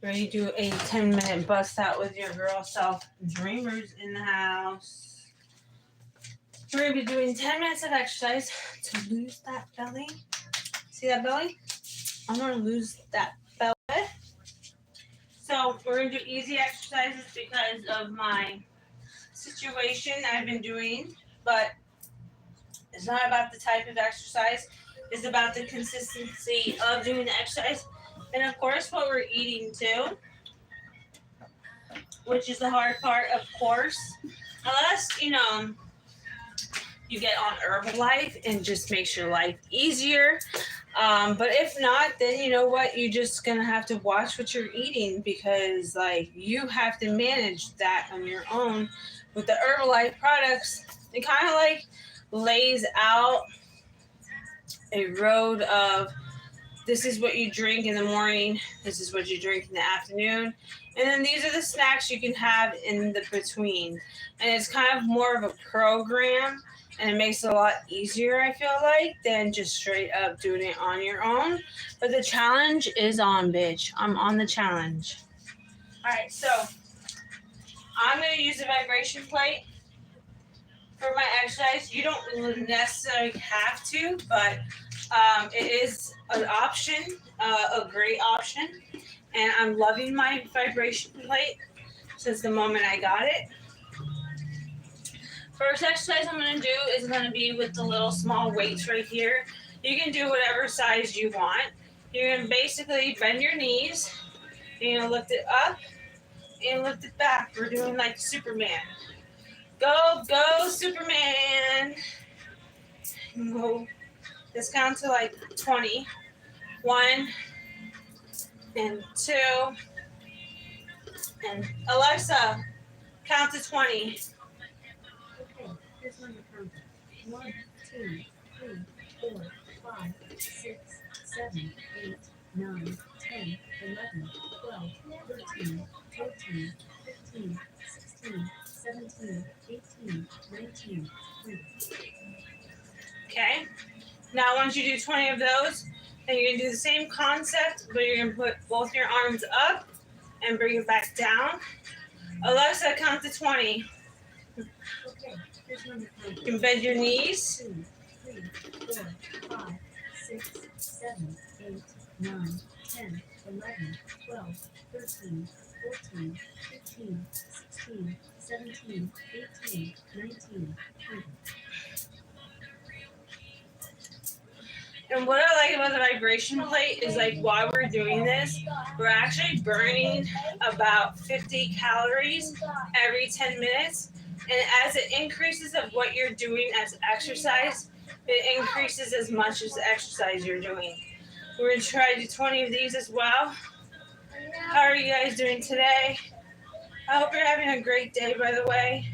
Ready to do a 10-minute bust out with your girl Selfdreamers in the house. We're going to be doing 10 minutes of exercise to lose that belly. See that belly? I'm going to lose that belly. So we're going to do easy exercises because of my situation I've been doing. But it's not about the type of exercise. It's about the consistency of doing the exercise. And of course what we're eating too. Which is the hard part, of course. Unless, you get on Herbalife and just makes your life easier. But if not, then you know what? You're just going to have to watch what you're eating because, you have to manage that on your own. With the Herbalife products, it kind of, lays out a road of this is what you drink in the morning, this is what you drink in the afternoon, and then these are the snacks you can have in the between. And it's kind of more of a program, and it makes it a lot easier, I feel like, than just straight up doing it on your own. But the challenge is on, bitch. I'm on the challenge. All right, so I'm going to use a vibration plate for my exercise. You don't necessarily have to, but it is an option, a great option, and I'm loving my vibration plate since the moment I got it. First exercise I'm going to do is going to be with the little small weights right here. You can do whatever size you want. You're going to basically bend your knees, you're going to lift it up and lift it back. We're doing like Superman. Go, go, Superman. Go. Let's count to 20. 1 and 2. And Alexa, count to 20. Okay, here's when you're counting. 1, 2, 3, 4, 5, 6, 7, 8, 9, 10, 11, 12, 13, 14, 15, 16, 17, 18, 19, 20. Okay. Now, once you do 20 of those, then you're going to do the same concept, but you're going to put both your arms up and bring it back down. Alexa, count to 20. Okay, here's when you're counting. You can bend your knees. 2, 3, 4, 5, 6, 7, 8, 9, 10, 11, 12, 13, 14, 15, 16, 17, 18, 19, 20. And what I like about the vibration plate is while we're doing this, we're actually burning about 50 calories every 10 minutes. And as it increases of what you're doing as exercise, it increases as much as the exercise you're doing. We're going to try to do 20 of these as well. How are you guys doing today? I hope you're having a great day, by the way.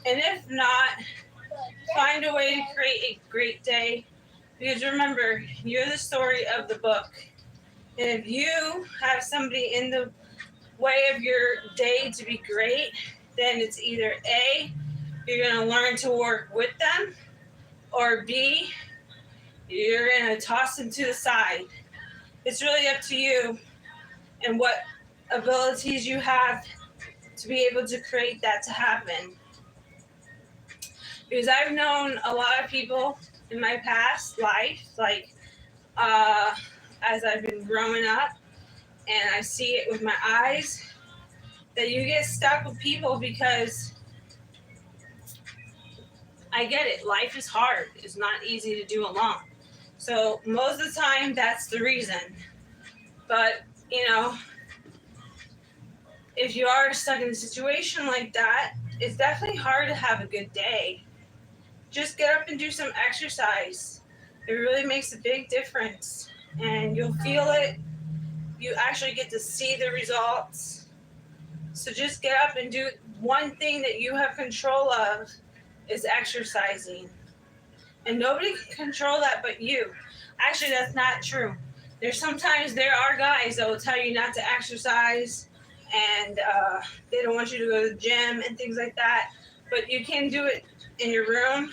And if not, find a way to create a great day. Because remember, you're the story of the book. And if you have somebody in the way of your day to be great, then it's either A, you're going to learn to work with them, or B, you're going to toss them to the side. It's really up to you and what abilities you have to be able to create that to happen. Because I've known a lot of people in my past life, as I've been growing up, and I see it with my eyes, that you get stuck with people because I get it. Life is hard. It's not easy to do alone. So most of the time, that's the reason. But, if you are stuck in a situation like that, it's definitely hard to have a good day. Just get up and do some exercise. It really makes a big difference. And you'll feel it. You actually get to see the results. So just get up and do one thing that you have control of is exercising. And nobody can control that but you. Actually, that's not true. There are guys that will tell you not to exercise and they don't want you to go to the gym and things like that. But you can do it in your room.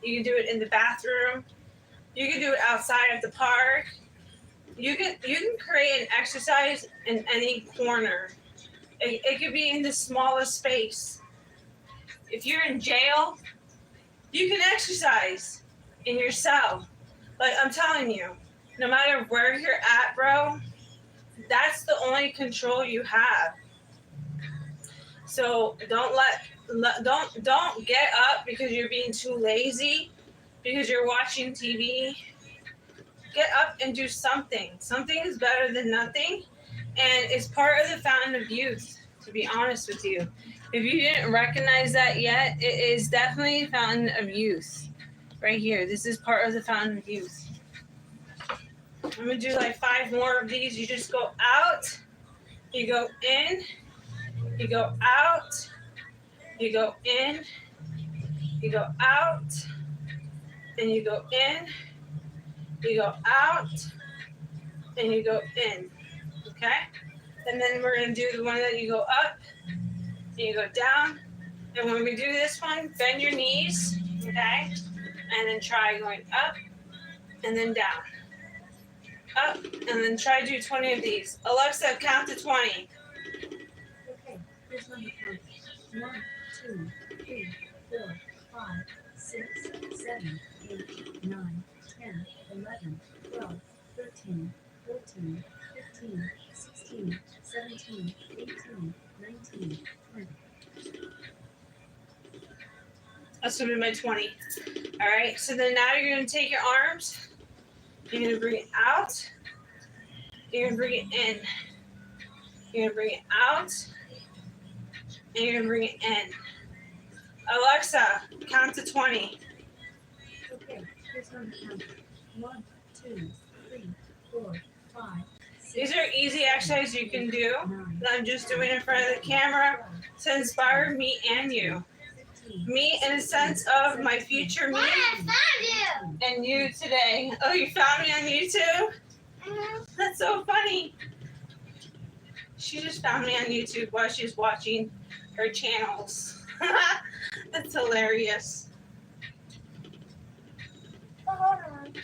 You can do it in the bathroom. You can do it outside at the park. You can create an exercise in any corner. It could be in the smallest space. If you're in jail, you can exercise in your cell. Like I'm telling you, no matter where you're at, bro, that's the only control you have. So don't get up because you're being too lazy, because you're watching TV. Get up and do something. Something is better than nothing, and it's part of the fountain of youth. To be honest with you, if you didn't recognize that yet, it is definitely a fountain of youth. Right here, this is part of the fountain of youth. I'm gonna do like 5 more of these. You just go out, you go in, you go out, you go in, you go out, and you go in, you go out, and you go in. Okay? And then we're gonna do the one that you go up, and you go down. And when we do this one, bend your knees, okay? And then try going up and then down. Up, and then try to do 20 of these. Alexa, count to 20. Okay, here's number count. 1, 2, 3, 4, 5, 6, 7, 8, 9, 10, 11, 12, 13, 14, 15, 16, 17, 18, 19, 20. That's gonna be my 20. All right, so then now you're gonna take your arms, you're gonna bring it out, you're gonna bring it in, you're gonna bring it out, and you're gonna bring it in. Alexa, count to 20. Okay, here's number count. 1, 2, 3, 4, 5, 6. These are easy exercises you can do. 9, I'm just doing in front of the camera to inspire me and you. 15, Me in a sense of my future me and you today. Oh, you found me on YouTube? That's so funny. She just found me on YouTube while she's watching her channels. That's hilarious. Hold on.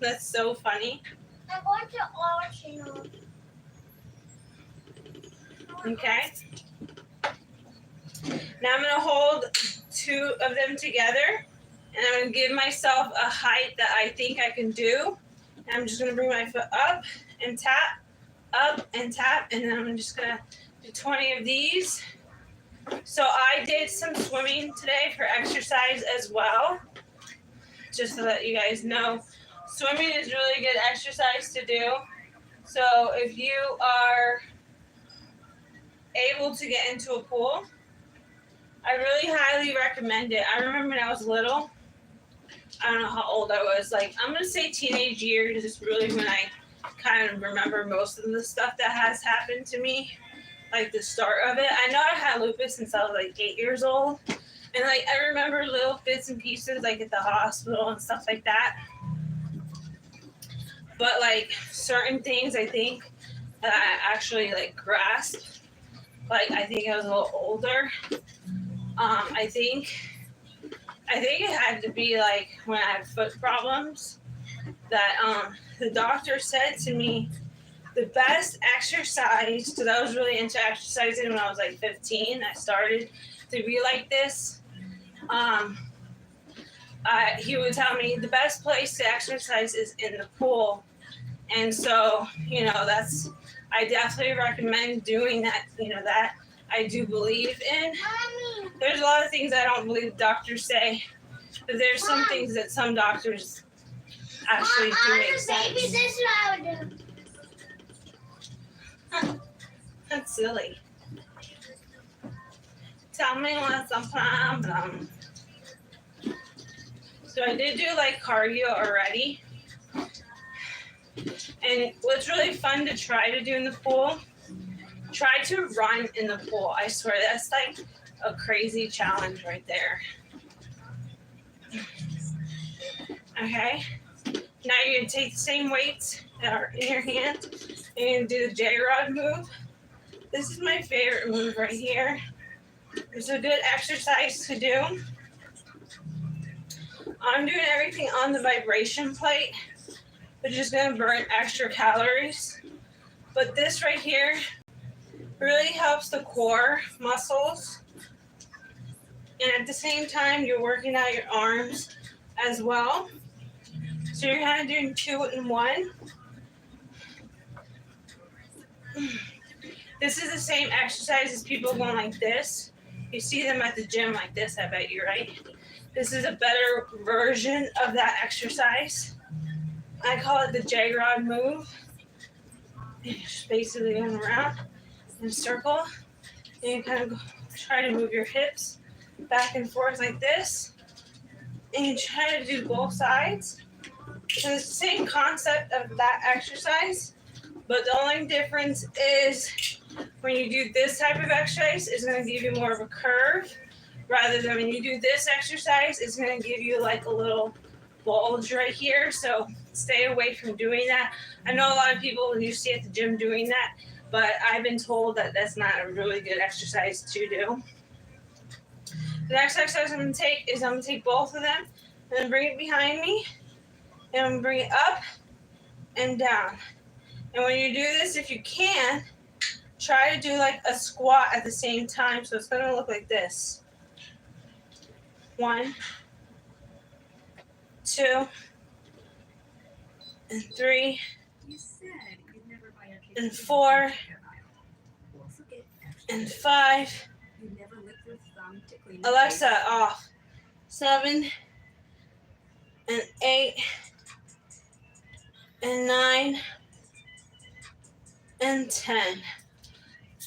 That's so funny. I'm going to all channels. Okay. Now I'm going to hold 2 of them together, and I'm going to give myself a height that I think I can do. And I'm just going to bring my foot up, and tap, and then I'm just going to do 20 of these. So I did some swimming today for exercise as well, just to let you guys know. Swimming is really good exercise to do. So if you are able to get into a pool, I really highly recommend it. I remember when I was little, I don't know how old I was, like I'm going to say teenage years is really when I kind of remember most of the stuff that has happened to me, like the start of it. I know I had lupus since I was like 8 years old, and like I remember little bits and pieces like at the hospital and stuff like that. But like certain things I think that I actually like grasped, like I think I was a little older. I think it had to be like when I had foot problems that the doctor said to me the best exercise, because I was really into exercising when I was like 15. I started to be like this. He would tell me the best place to exercise is in the pool. And so, I definitely recommend doing that, that I do believe in. Mommy. There's a lot of things I don't believe doctors say, but there's some things that some doctors actually do make sense. Baby, this is what I would do. That's silly. Tell me what's a problem. So I did do like cardio already. And what's really fun to try to do in the pool, try to run in the pool. I swear that's like a crazy challenge right there. Okay. Now you're going to take the same weights that are in your hand and you're going to do the J-Rod move. This is my favorite move right here. It's a good exercise to do. I'm doing everything on the vibration plate. which is going to burn extra calories. But this right here really helps the core muscles. And at the same time, you're working out your arms as well. So you're kind of doing 2 in 1. This is the same exercise as people going like this. You see them at the gym like this, I bet you, right? This is a better version of that exercise. I call it the J-Rod move. And you're just basically going around in a circle. And you kind of try to move your hips back and forth like this. And you try to do both sides. And it's the same concept of that exercise. But the only difference is when you do this type of exercise, it's going to give you more of a curve. Rather than when you do this exercise, it's going to give you like a little bulge right here. So stay away from doing that. I know a lot of people you see at the gym doing that, but I've been told that that's not a really good exercise to do. The next exercise I'm going to take is I'm going to take both of them and then bring it behind me. And I'm going to bring it up and down. And when you do this, if you can, try to do like a squat at the same time. So it's going to look like this. 1, 2, and 3, You said you'd never buy your kids and a 4, Well, forget and 5. You never lick your thumb to clean Alexa, off. 7, and 8, and 9, and 10.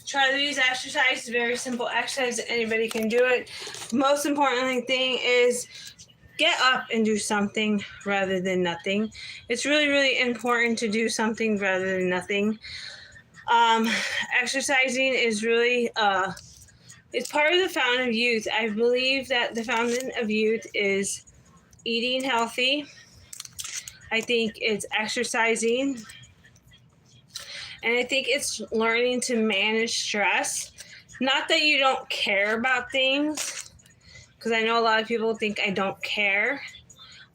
Try these exercises. Very simple exercise. Anybody can do it. Most important thing is get up and do something rather than nothing. It's really, really important to do something rather than nothing. Exercising is really it's part of the fountain of youth. I believe that the fountain of youth is eating healthy. I think it's exercising. And I think it's learning to manage stress. Not that you don't care about things, because I know a lot of people think I don't care.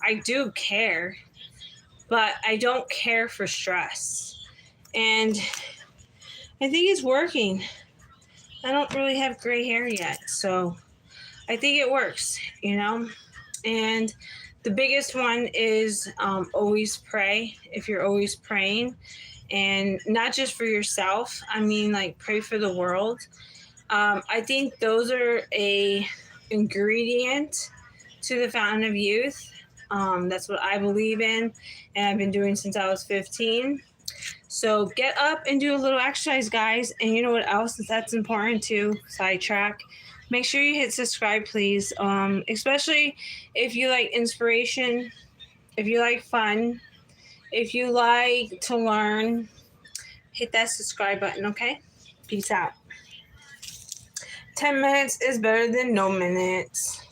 I do care, but I don't care for stress. And I think it's working. I don't really have gray hair yet, so I think it works, you know? And the biggest one is always pray. If you're always praying, and not just for yourself, I mean, like, pray for the world. I think those are a ingredient to the fountain of youth. That's what I believe in, and I've been doing since I was 15. So get up and do a little exercise, guys. And you know what else that's important too? Sidetrack. Make sure you hit subscribe, please. Especially if you like inspiration, if you like fun, if you like to learn, hit that subscribe button, okay? Peace out. 10 minutes is better than no minutes.